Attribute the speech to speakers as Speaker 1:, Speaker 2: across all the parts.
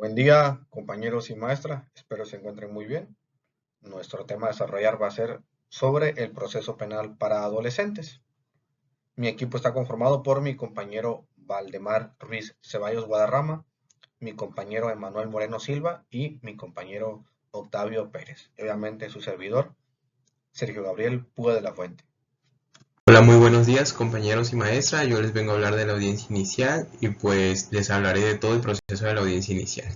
Speaker 1: Buen día, compañeros y maestra. Espero se encuentren muy bien. Nuestro tema a desarrollar va a ser sobre el proceso penal para adolescentes. Mi equipo está conformado por mi compañero Valdemar Ruiz Ceballos Guadarrama, mi compañero Emanuel Moreno Silva y mi compañero Octavio Pérez. Y obviamente su servidor, Sergio Gabriel Púa de la Fuente.
Speaker 2: Hola, muy buenos días compañeros y maestra. Yo les vengo a hablar de la audiencia inicial y pues les hablaré de todo el proceso de la audiencia inicial.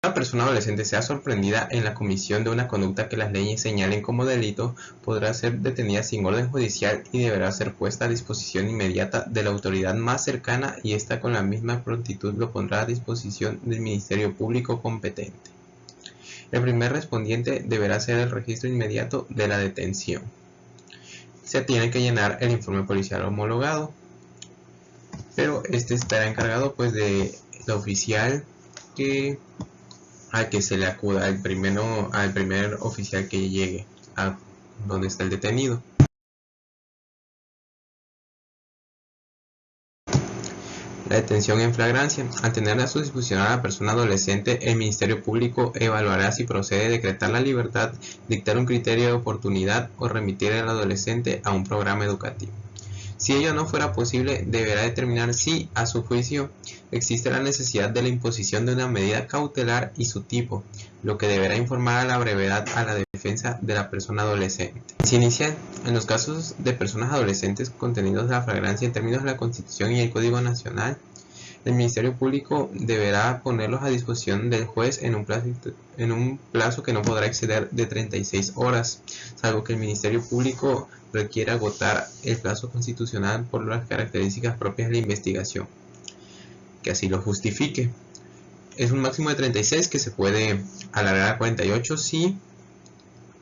Speaker 2: Una persona adolescente sea sorprendida en la comisión de una conducta que las leyes señalen como delito, podrá ser detenida sin orden judicial y deberá ser puesta a disposición inmediata de la autoridad más cercana y ésta con la misma prontitud lo pondrá a disposición del Ministerio Público competente. El primer respondiente deberá hacer el registro inmediato de la detención. Se tiene que llenar el informe policial homologado, pero este estará encargado pues de la oficial al que se le acuda, al primer oficial que llegue a donde está el detenido. La detención en flagrancia. Al tener a su disposición a la persona adolescente, el Ministerio Público evaluará si procede decretar la libertad, dictar un criterio de oportunidad o remitir al adolescente a un programa educativo. Si ello no fuera posible, deberá determinar si, a su juicio, existe la necesidad de la imposición de una medida cautelar y su tipo, lo que deberá informar a la brevedad a la defensa de la persona adolescente. Si inicial, en los casos de personas adolescentes contenidos de la flagrancia en términos de la Constitución y el Código Nacional, el Ministerio Público deberá ponerlos a disposición del juez en un plazo que no podrá exceder de 36 horas, salvo que el Ministerio Público requiera agotar el plazo constitucional por las características propias de la investigación, que así lo justifique. Es un máximo de 36 que se puede alargar a 48 si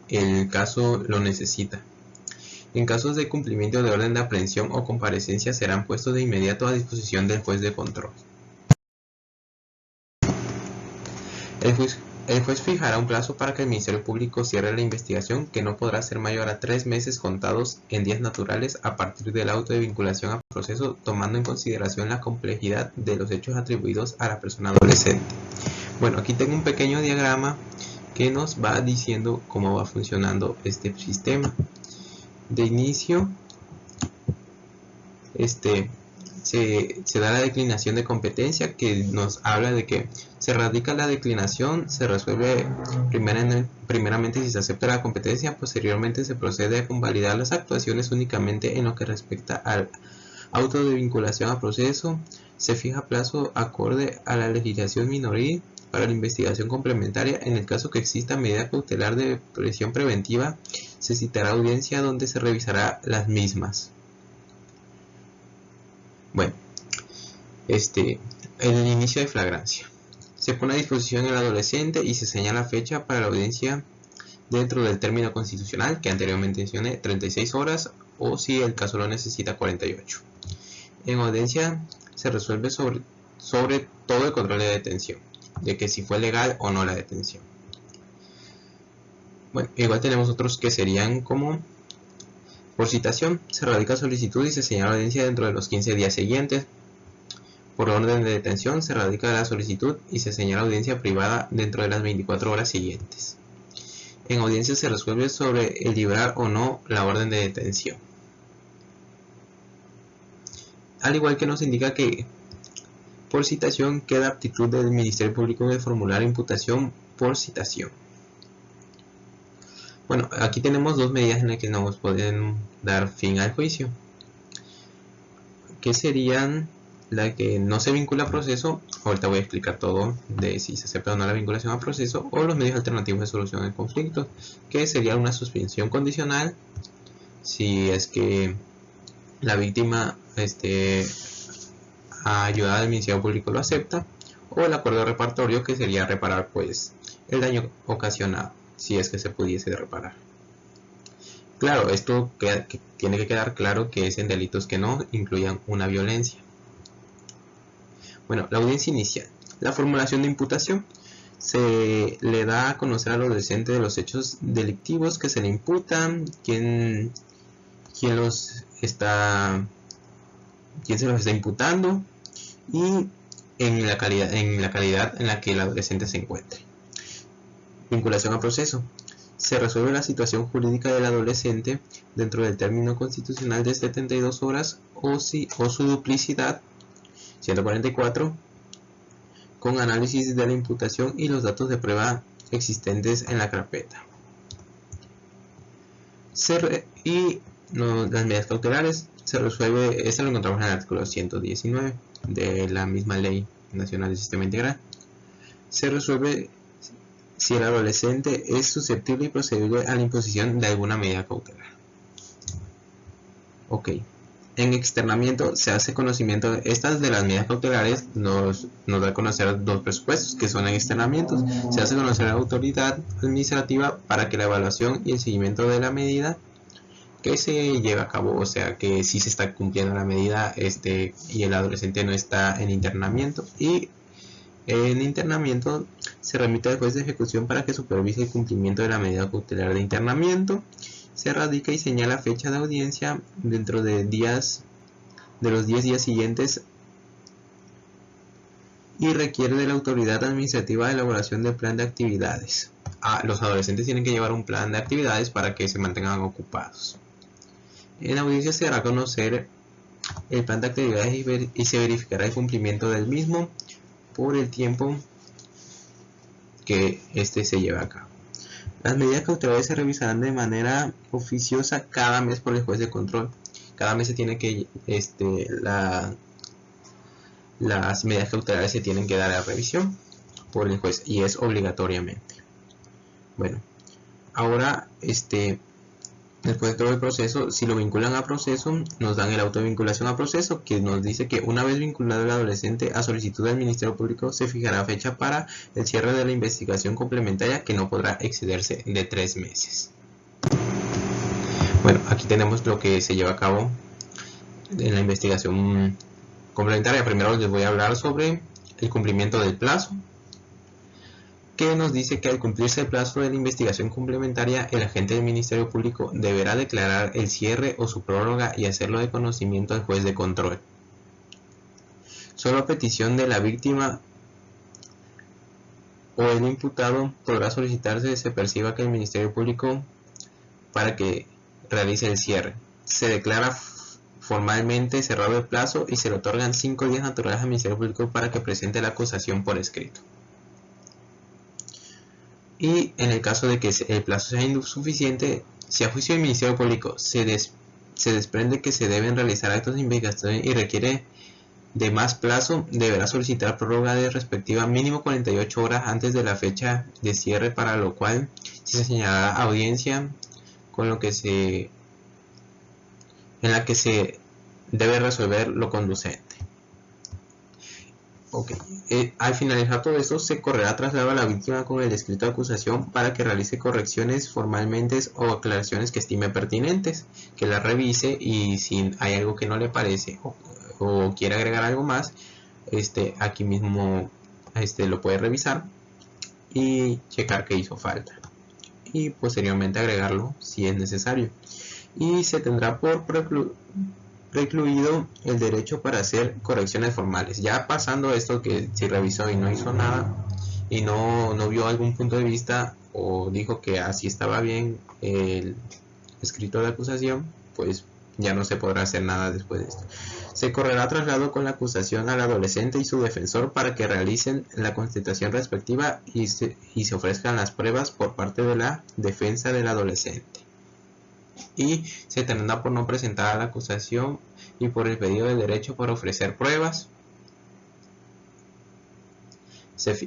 Speaker 2: el caso lo necesita. En casos de cumplimiento de orden de aprehensión o comparecencia serán puestos de inmediato a disposición del juez de control. El juez fijará un plazo para que el Ministerio Público cierre la investigación, que no podrá ser mayor a 3 meses contados en días naturales a partir del auto de vinculación a proceso, tomando en consideración la complejidad de los hechos atribuidos a la persona adolescente. Bueno, aquí tengo un pequeño diagrama que nos va diciendo cómo va funcionando este sistema. De inicio, se da la declinación de competencia, que nos habla de que se radica la declinación, se resuelve primeramente si se acepta la competencia, posteriormente se procede a convalidar las actuaciones únicamente en lo que respecta al auto de vinculación a proceso, se fija plazo acorde a la legislación minoril para la investigación complementaria. En el caso que exista medida cautelar de prisión preventiva, se citará audiencia donde se revisará las mismas. Bueno, el inicio de flagrancia. Se pone a disposición el adolescente y se señala fecha para la audiencia dentro del término constitucional que anteriormente mencioné, 36 horas, o si el caso lo necesita, 48. En audiencia se resuelve sobre todo el control de detención, de que si fue legal o no la detención. Bueno, igual tenemos otros que serían como: por citación, se radica solicitud y se señala audiencia dentro de los 15 días siguientes. Por orden de detención, se radica la solicitud y se señala audiencia privada dentro de las 24 horas siguientes. En audiencia se resuelve sobre el librar o no la orden de detención. Al igual que nos indica que por citación queda aptitud del Ministerio Público en el formulario de imputación por citación. Bueno, aquí tenemos dos medidas en las que nos pueden dar fin al juicio, que serían la que no se vincula a proceso. Ahorita voy a explicar todo de si se acepta o no la vinculación a proceso, o los medios alternativos de solución de conflictos, que sería una suspensión condicional si es que la víctima ayudada del Ministerio Público lo acepta, o el acuerdo reparatorio, que sería reparar pues el daño ocasionado, si es que se pudiese reparar. Claro, esto tiene que quedar claro que es en delitos que no incluyan una violencia. Bueno, la audiencia inicial. La formulación de imputación. Se le da a conocer al adolescente de los hechos delictivos que se le imputan, quién se los está imputando, y en la calidad en la que el adolescente se encuentre. Vinculación a proceso. Se resuelve la situación jurídica del adolescente dentro del término constitucional de 72 horas o su duplicidad, 144, con análisis de la imputación y los datos de prueba existentes en la carpeta. Las medidas cautelares se resuelve, esto lo encontramos en el artículo 119 de la misma Ley Nacional del Sistema Integral. Se resuelve si el adolescente es susceptible y procedible a la imposición de alguna medida cautelar. Ok. En externamiento se hace conocimiento de estas de las medidas cautelares, nos da a conocer dos presupuestos que son en externamientos. Se hace conocer a la autoridad administrativa para que la evaluación y el seguimiento de la medida que se lleve a cabo, o sea que si se está cumpliendo la medida y el adolescente no está en internamiento, y en internamiento se remite al juez de ejecución para que supervise el cumplimiento de la medida cautelar de internamiento. Se radica y señala fecha de audiencia dentro de los 10 días siguientes y requiere de la autoridad administrativa de elaboración del plan de actividades. Los adolescentes tienen que llevar un plan de actividades para que se mantengan ocupados. En audiencia se dará a conocer el plan de actividades y se verificará el cumplimiento del mismo por el tiempo que se lleve a cabo. Las medidas cautelares se revisarán de manera oficiosa cada mes por el juez de control. Cada mes se tiene que las medidas cautelares se tienen que dar a revisión por el juez y es obligatoriamente. Bueno, ahora después de todo el proceso, si lo vinculan a proceso, nos dan el auto de vinculación a proceso, que nos dice que una vez vinculado el adolescente a solicitud del Ministerio Público, se fijará fecha para el cierre de la investigación complementaria, que no podrá excederse de 3 meses. Bueno, aquí tenemos lo que se lleva a cabo en la investigación complementaria. Primero les voy a hablar sobre el cumplimiento del plazo, que nos dice que al cumplirse el plazo de la investigación complementaria, el agente del Ministerio Público deberá declarar el cierre o su prórroga y hacerlo de conocimiento al juez de control. Solo a petición de la víctima o el imputado podrá solicitarse se perciba que el Ministerio Público para que realice el cierre. Se declara formalmente cerrado el plazo y se le otorgan 5 días naturales al Ministerio Público para que presente la acusación por escrito. Y en el caso de que el plazo sea insuficiente, si a juicio del Ministerio Público se desprende que se deben realizar actos de investigación y requiere de más plazo, deberá solicitar prórroga de respectiva mínimo 48 horas antes de la fecha de cierre, para lo cual se señalará audiencia en la que se debe resolver lo conducente. Ok, al finalizar todo esto, se correrá traslado a la víctima con el escrito de acusación para que realice correcciones formalmente o aclaraciones que estime pertinentes, que la revise, y si hay algo que no le parece o quiere agregar algo más, aquí mismo lo puede revisar y checar que hizo falta, y posteriormente agregarlo si es necesario. Y se tendrá por recluido el derecho para hacer correcciones formales. Ya pasando esto, que si revisó y no hizo nada y no vio algún punto de vista o dijo que así estaba bien el escrito de acusación, pues ya no se podrá hacer nada después de esto. Se correrá traslado con la acusación al adolescente y su defensor para que realicen la constatación respectiva y se ofrezcan las pruebas por parte de la defensa del adolescente. Y se tendrá por no presentar la acusación y por el pedido de derecho por ofrecer pruebas,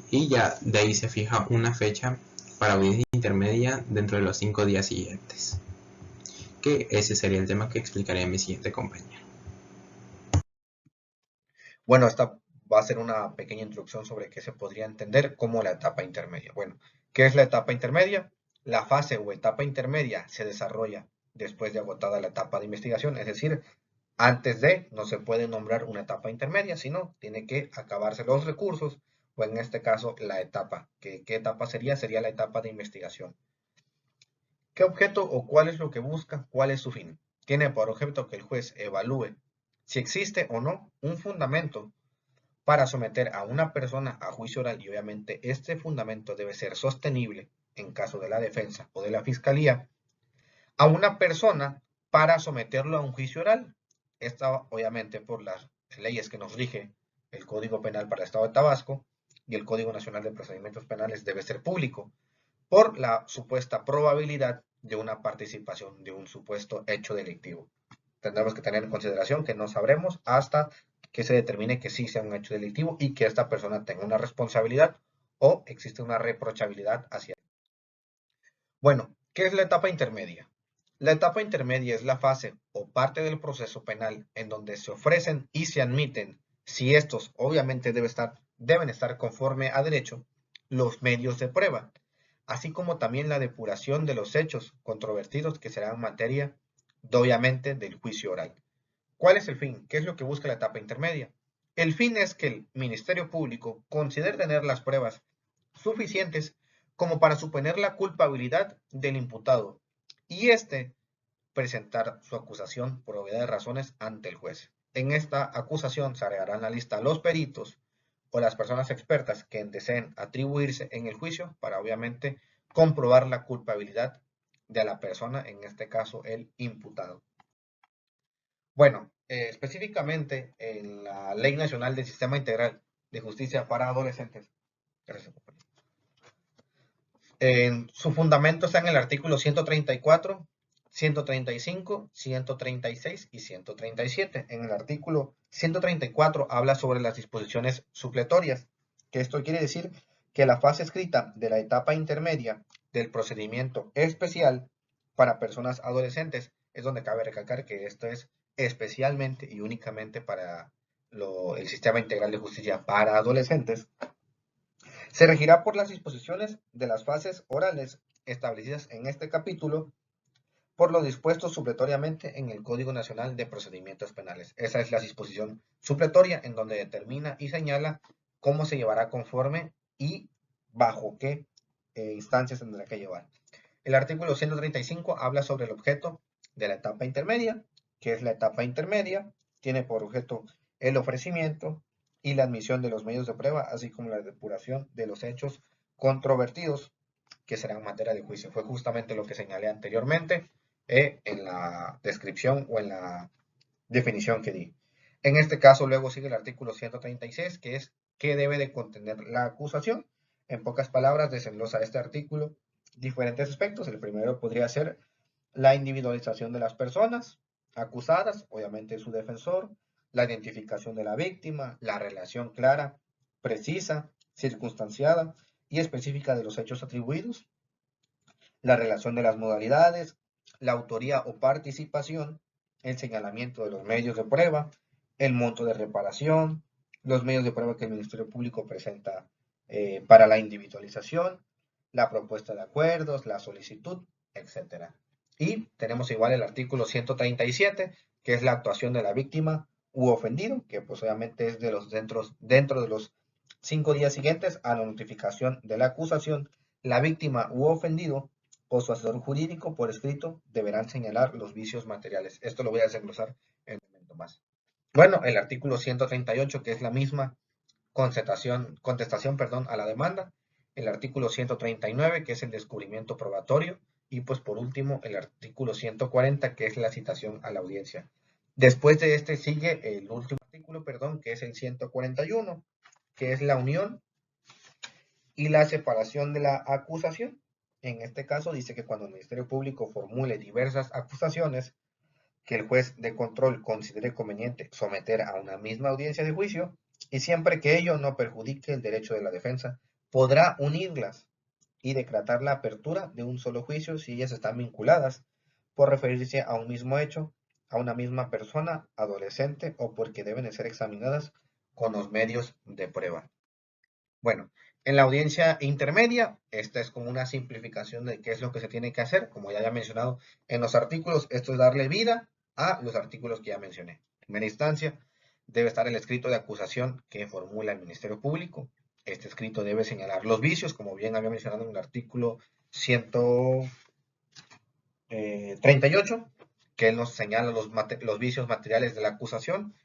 Speaker 2: y ya de ahí se fija una fecha para audiencia intermedia dentro de los 5 días siguientes, que ese sería el tema que explicaré en mi siguiente compañero.
Speaker 1: Bueno, esta va a ser una pequeña introducción sobre qué se podría entender como la etapa intermedia. Bueno, ¿qué es la etapa intermedia? La fase o etapa intermedia se desarrolla después de agotada la etapa de investigación, es decir, antes de no se puede nombrar una etapa intermedia, sino tiene que acabarse los recursos, o en este caso la etapa. ¿Qué etapa sería? Sería la etapa de investigación. ¿Qué objeto o cuál es lo que busca? ¿Cuál es su fin? Tiene por objeto que el juez evalúe si existe o no un fundamento para someter a una persona a juicio oral, y obviamente este fundamento debe ser sostenible en caso de la defensa o de la fiscalía, a una persona para someterlo a un juicio oral. Esta, obviamente, por las leyes que nos rige el Código Penal para el Estado de Tabasco y el Código Nacional de Procedimientos Penales, debe ser público, por la supuesta probabilidad de una participación de un supuesto hecho delictivo. Tendremos que tener en consideración que no sabremos hasta que se determine que sí sea un hecho delictivo y que esta persona tenga una responsabilidad o existe una reprochabilidad hacia él. Bueno, ¿qué es la etapa intermedia? La etapa intermedia es la fase o parte del proceso penal en donde se ofrecen y se admiten, si estos obviamente deben estar conforme a derecho, los medios de prueba, así como también la depuración de los hechos controvertidos que serán materia, obviamente, del juicio oral. ¿Cuál es el fin? ¿Qué es lo que busca la etapa intermedia? El fin es que el Ministerio Público considere tener las pruebas suficientes como para suponer la culpabilidad del imputado y éste presentar su acusación por obviedad de razones ante el juez. En esta acusación se agregarán a la lista los peritos o las personas expertas que deseen atribuirse en el juicio para obviamente comprobar la culpabilidad de la persona, en este caso el imputado. Bueno, específicamente en la Ley Nacional del Sistema Integral de Justicia para Adolescentes, en su fundamento está en el artículo 134, 135, 136 y 137. En el artículo 134 habla sobre las disposiciones supletorias, que esto quiere decir que la fase escrita de la etapa intermedia del procedimiento especial para personas adolescentes es donde cabe recalcar que esto es especialmente y únicamente para el sistema integral de justicia para adolescentes. Se regirá por las disposiciones de las fases orales establecidas en este capítulo, por lo dispuesto supletoriamente en el Código Nacional de Procedimientos Penales. Esa es la disposición supletoria en donde determina y señala cómo se llevará conforme y bajo qué instancias tendrá que llevar. El artículo 135 habla sobre el objeto de la etapa intermedia, que es la etapa intermedia, tiene por objeto el ofrecimiento y la admisión de los medios de prueba, así como la depuración de los hechos controvertidos que serán materia de juicio. Fue justamente lo que señalé anteriormente en la descripción o en la definición que di. En este caso luego sigue el artículo 136, que es qué debe de contener la acusación. En pocas palabras desenglosa este artículo diferentes aspectos. El primero podría ser la individualización de las personas acusadas, obviamente su defensor, la identificación de la víctima, la relación clara, precisa, circunstanciada y específica de los hechos atribuidos, la relación de las modalidades, la autoría o participación, el señalamiento de los medios de prueba, el monto de reparación, los medios de prueba que el Ministerio Público presenta para la individualización, la propuesta de acuerdos, la solicitud, etc. Y tenemos igual el artículo 137, que es la actuación de la víctima u ofendido, que pues obviamente es dentro de los 5 días siguientes a la notificación de la acusación, la víctima u ofendido o su asesor jurídico por escrito deberán señalar los vicios materiales. Esto lo voy a desglosar en un momento más. Bueno, el artículo 138, que es la misma contestación, a la demanda. El artículo 139, que es el descubrimiento probatorio. Y pues por último, el artículo 140, que es la citación a la audiencia. Después de este sigue el último artículo, que es el 141, que es la unión y la separación de la acusación. En este caso dice que cuando el Ministerio Público formule diversas acusaciones que el juez de control considere conveniente someter a una misma audiencia de juicio, y siempre que ello no perjudique el derecho de la defensa, podrá unirlas y decretar la apertura de un solo juicio si ellas están vinculadas por referirse a un mismo hecho, a una misma persona, adolescente o porque deben de ser examinadas con los medios de prueba. Bueno, en la audiencia intermedia, esta es como una simplificación de qué es lo que se tiene que hacer. Como ya había mencionado en los artículos, esto es darle vida a los artículos que ya mencioné. En primera instancia, debe estar el escrito de acusación que formula el Ministerio Público. Este escrito debe señalar los vicios, como bien había mencionado en el artículo 138, que él nos señala los vicios materiales de la acusación.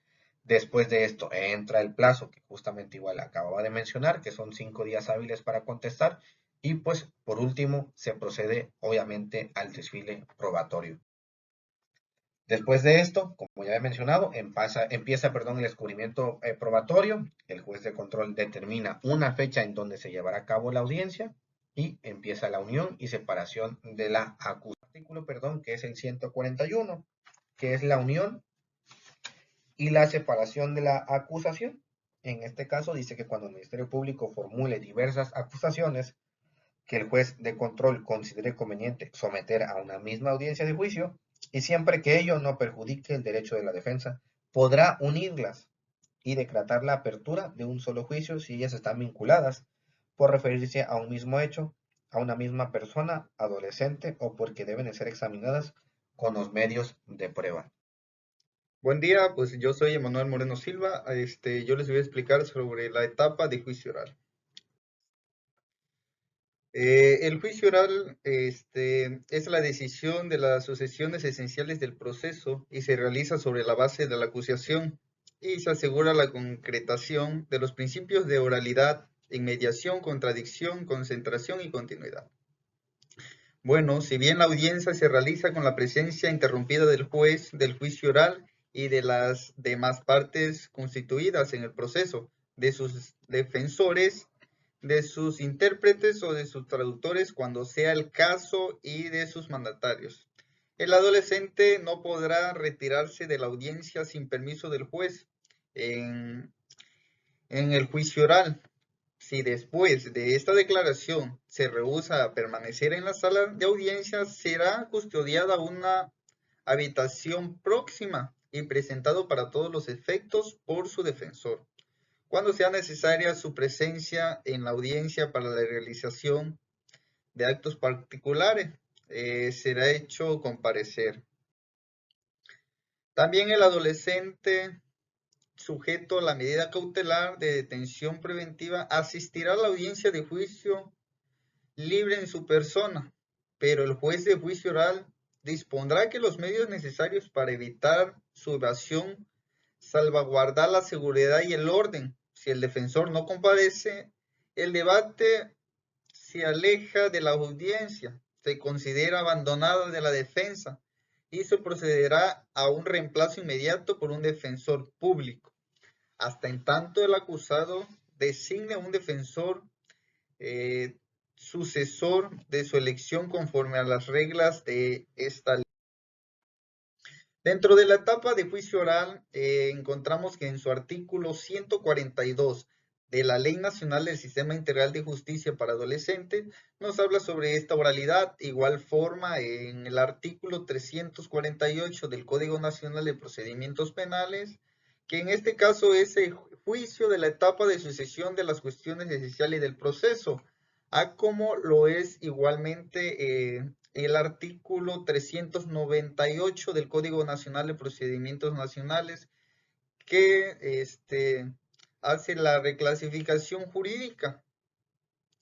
Speaker 1: Después de esto entra el plazo que justamente igual acababa de mencionar, que son 5 días hábiles para contestar. Y pues por último se procede obviamente al desfile probatorio. Después de esto, como ya he mencionado, empieza el descubrimiento probatorio. El juez de control determina una fecha en donde se llevará a cabo la audiencia y empieza la unión y separación de la acusación, que es el 141, que es la unión y la separación de la acusación. En este caso dice que cuando el Ministerio Público formule diversas acusaciones que el juez de control considere conveniente someter a una misma audiencia de juicio, y siempre que ello no perjudique el derecho de la defensa, podrá unirlas y decretar la apertura de un solo juicio si ellas están vinculadas por referirse a un mismo hecho, a una misma persona, adolescente, o porque deben de ser examinadas con los medios de prueba.
Speaker 3: Buen día, pues yo soy Emanuel Moreno Silva. Yo les voy a explicar sobre la etapa de juicio oral. El juicio oral es la decisión de las sucesiones esenciales del proceso y se realiza sobre la base de la acusación y se asegura la concretación de los principios de oralidad, inmediación, contradicción, concentración y continuidad. Bueno, si bien la audiencia se realiza con la presencia interrumpida del juez del juicio oral y de las demás partes constituidas en el proceso, de sus defensores, de sus intérpretes o de sus traductores cuando sea el caso y de sus mandatarios. El adolescente no podrá retirarse de la audiencia sin permiso del juez en el juicio oral. Si después de esta declaración se rehúsa a permanecer en la sala de audiencias, será custodiada una habitación próxima y presentado para todos los efectos por su defensor, cuando sea necesaria su presencia en la audiencia para la realización de actos particulares, será hecho comparecer. También el adolescente sujeto a la medida cautelar de detención preventiva asistirá a la audiencia de juicio libre en su persona, pero el juez de juicio oral dispondrá que los medios necesarios para evitar su evasión, salvaguardar la seguridad y el orden. Si el defensor no comparece, el debate se aleja de la audiencia, se considera abandonada de la defensa y se procederá a un reemplazo inmediato por un defensor público, hasta en tanto el acusado designe un defensor sucesor de su elección conforme a las reglas de esta ley. Dentro de la etapa de juicio oral, encontramos que en su artículo 142 de la Ley Nacional del Sistema Integral de Justicia para Adolescentes, nos habla sobre esta oralidad. Igual forma, en el artículo 348 del Código Nacional de Procedimientos Penales, que en este caso es el juicio de la etapa de sucesión de las cuestiones esenciales del proceso, a como lo es igualmente el artículo 398 del Código Nacional de Procedimientos Nacionales, que hace la reclasificación jurídica,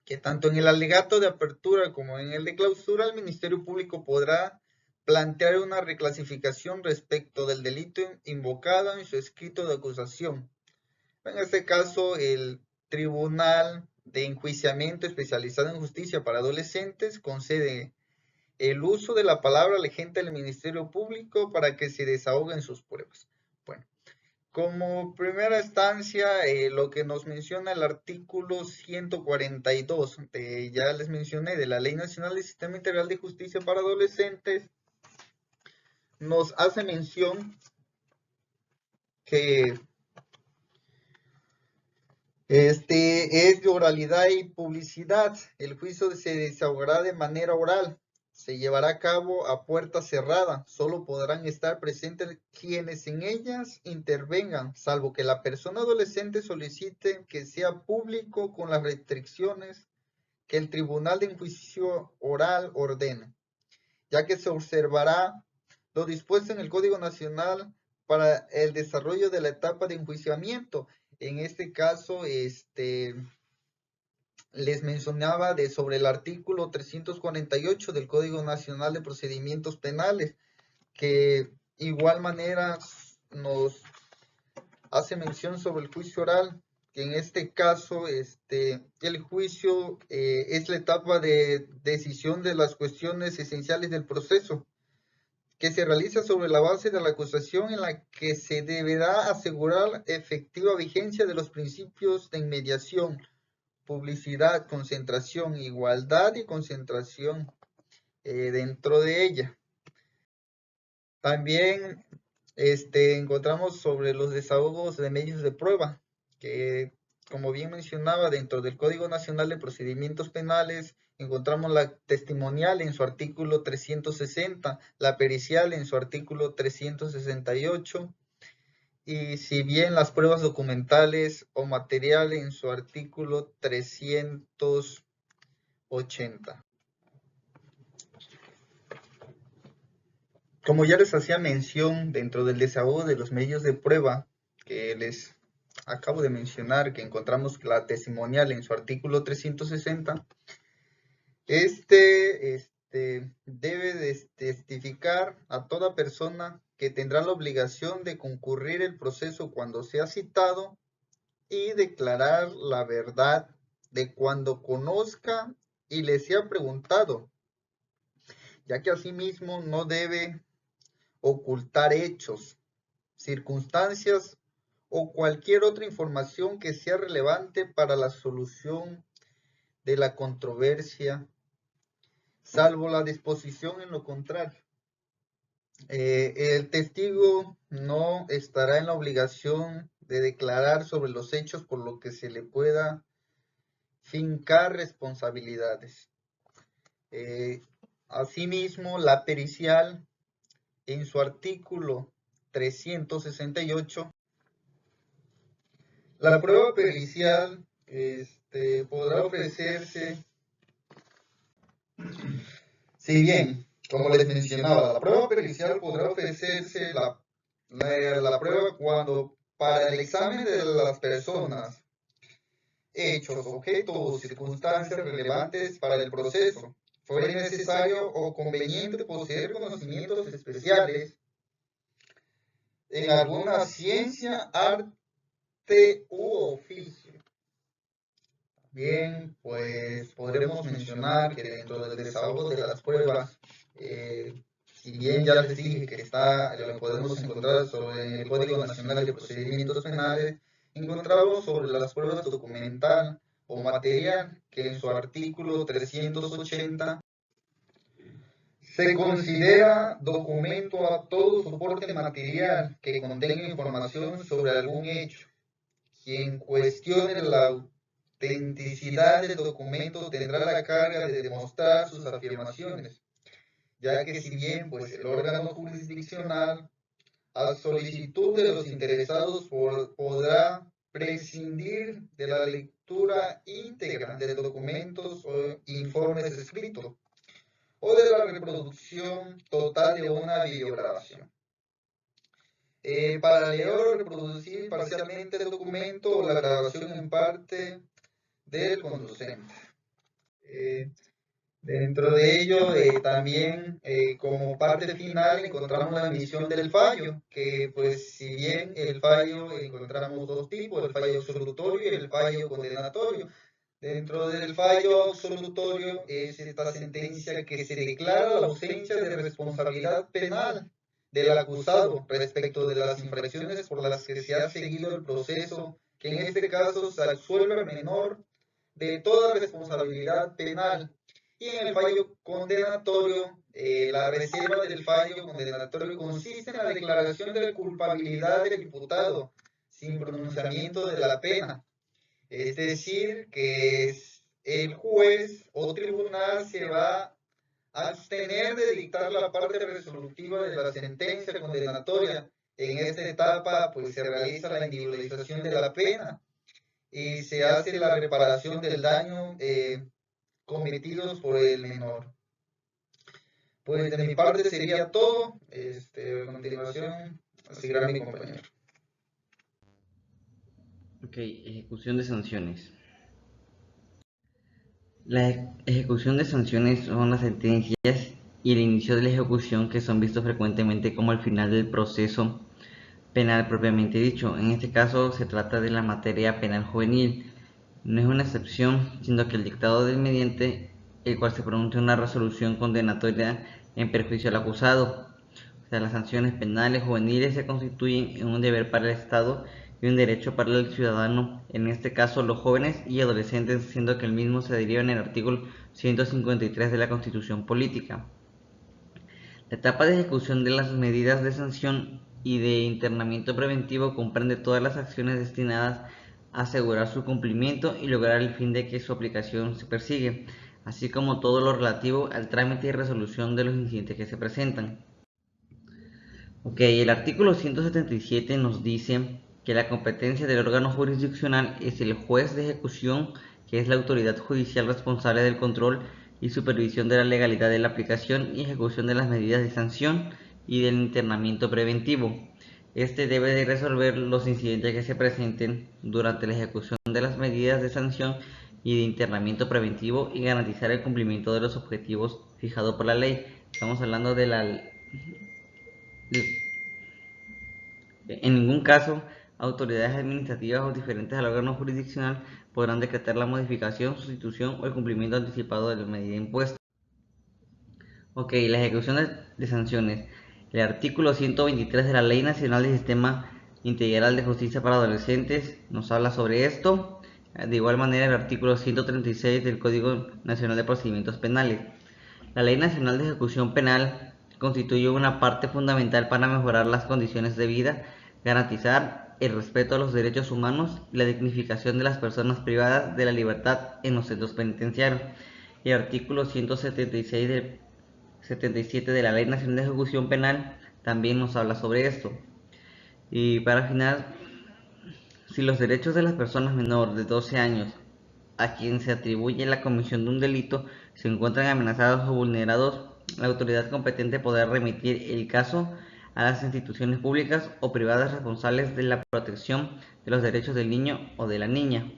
Speaker 3: que tanto en el alegato de apertura como en el de clausura, el Ministerio Público podrá plantear una reclasificación respecto del delito invocado en su escrito de acusación. En este caso, el Tribunal de Enjuiciamiento Especializado en Justicia para Adolescentes concede el uso de la palabra al agente del Ministerio Público para que se desahoguen sus pruebas. Bueno, como primera instancia, lo que nos menciona el artículo 142, ya les mencioné, de la Ley Nacional del Sistema Integral de Justicia para Adolescentes, nos hace mención que es de oralidad y publicidad. El juicio se desahogará de manera oral. Se llevará a cabo a puerta cerrada. Solo podrán estar presentes quienes en ellas intervengan, salvo que la persona adolescente solicite que sea público con las restricciones que el Tribunal de Enjuicio Oral ordene, ya que se observará lo dispuesto en el Código Nacional para el desarrollo de la etapa de enjuiciamiento. En este caso, les mencionaba sobre el artículo 348 del Código Nacional de Procedimientos Penales, que igual manera nos hace mención sobre el juicio oral, que en este caso el juicio es la etapa de decisión de las cuestiones esenciales del proceso, que se realiza sobre la base de la acusación en la que se deberá asegurar efectiva vigencia de los principios de inmediación, publicidad, concentración, igualdad y concentración dentro de ella. También encontramos sobre los desahogos de medios de prueba, que como bien mencionaba, dentro del Código Nacional de Procedimientos Penales encontramos la testimonial en su artículo 360, la pericial en su artículo 368, y si bien las pruebas documentales o materiales en su artículo 380. Como ya les hacía mención dentro del desahogo de los medios de prueba que les acabo de mencionar, que encontramos la testimonial en su artículo 360, debe de testificar a toda persona que tendrá la obligación de concurrir el proceso cuando sea citado y declarar la verdad de cuando conozca y le sea preguntado, ya que asimismo no debe ocultar hechos, circunstancias o cualquier otra información que sea relevante para la solución de la controversia, salvo la disposición en lo contrario. El testigo no estará en la obligación de declarar sobre los hechos por lo que se le pueda fincar responsabilidades. Asimismo, la pericial en su artículo 368, la prueba pericial podrá ofrecerse, si bien, como les mencionaba, la prueba pericial podrá ofrecerse la prueba cuando para el examen de las personas, hechos, objetos o circunstancias relevantes para el proceso, fuere necesario o conveniente poseer conocimientos especiales en alguna ciencia, arte u oficio. Bien, pues podremos mencionar que dentro del desahogo de las pruebas, si bien ya les dije que lo podemos encontrar sobre el Código Nacional de Procedimientos Penales, encontramos sobre las pruebas documental o material, que en su artículo 380 se considera documento a todo soporte material que contenga información sobre algún hecho. Quien cuestione la autenticidad del documento tendrá la carga de demostrar sus afirmaciones, ya que si bien pues, el órgano jurisdiccional, a solicitud de los interesados, podrá prescindir de la lectura íntegra de documentos o informes escritos, o de la reproducción total de una videograbación. Para leer o reproducir parcialmente el documento o la grabación en parte del conducente. Dentro de ello, también como parte final encontramos la emisión del fallo, que pues si bien el fallo encontramos dos tipos, el fallo absolutorio y el fallo condenatorio. Dentro del fallo absolutorio es esta sentencia que se declara la ausencia de responsabilidad penal del acusado respecto de las infracciones por las que se ha seguido el proceso, que en este caso se absuelve al menor de toda responsabilidad penal. Y en el fallo condenatorio, la reserva del fallo condenatorio consiste en la declaración de la culpabilidad del imputado sin pronunciamiento de la pena. Es decir, que el juez o tribunal se va a abstener de dictar la parte resolutiva de la sentencia condenatoria. En esta etapa, pues se realiza la individualización de la pena y se hace la reparación del daño cometidos por el menor. Pues de mi parte sería todo. A continuación, seguirá mi compañero.
Speaker 4: Ok, ejecución de sanciones. La ejecución de sanciones son las sentencias y el inicio de la ejecución que son vistos frecuentemente como el final del proceso penal propiamente dicho. En este caso se trata de la materia penal juvenil. No es una excepción, sino que el dictado del mediante el cual se pronuncia una resolución condenatoria en perjuicio al acusado. O sea, las sanciones penales juveniles se constituyen en un deber para el Estado y un derecho para el ciudadano, en este caso los jóvenes y adolescentes, siendo que el mismo se deriva en el artículo 153 de la Constitución Política. La etapa de ejecución de las medidas de sanción y de internamiento preventivo comprende todas las acciones destinadas a asegurar su cumplimiento y lograr el fin de que su aplicación se persigue, así como todo lo relativo al trámite y resolución de los incidentes que se presentan. El artículo 177 nos dice que la competencia del órgano jurisdiccional es el juez de ejecución, que es la autoridad judicial responsable del control y supervisión de la legalidad de la aplicación y ejecución de las medidas de sanción y del internamiento preventivo. Este debe de resolver los incidentes que se presenten durante la ejecución de las medidas de sanción y de internamiento preventivo y garantizar el cumplimiento de los objetivos fijados por la ley. Estamos hablando de en ningún caso, autoridades administrativas o diferentes al órgano jurisdiccional podrán decretar la modificación, sustitución o el cumplimiento anticipado de la medida impuesta. La ejecución de sanciones. El artículo 123 de la Ley Nacional del Sistema Integral de Justicia para Adolescentes nos habla sobre esto. De igual manera, el artículo 136 del Código Nacional de Procedimientos Penales. La Ley Nacional de Ejecución Penal constituye una parte fundamental para mejorar las condiciones de vida, garantizar el respeto a los derechos humanos y la dignificación de las personas privadas de la libertad en los centros penitenciarios. Y el artículo 177 de la Ley Nacional de Ejecución Penal también nos habla sobre esto. Y para finalizar, si los derechos de las personas menores de 12 años a quien se atribuye la comisión de un delito se encuentran amenazados o vulnerados, la autoridad competente podrá remitir el caso a las instituciones públicas o privadas responsables de la protección de los derechos del niño o de la niña.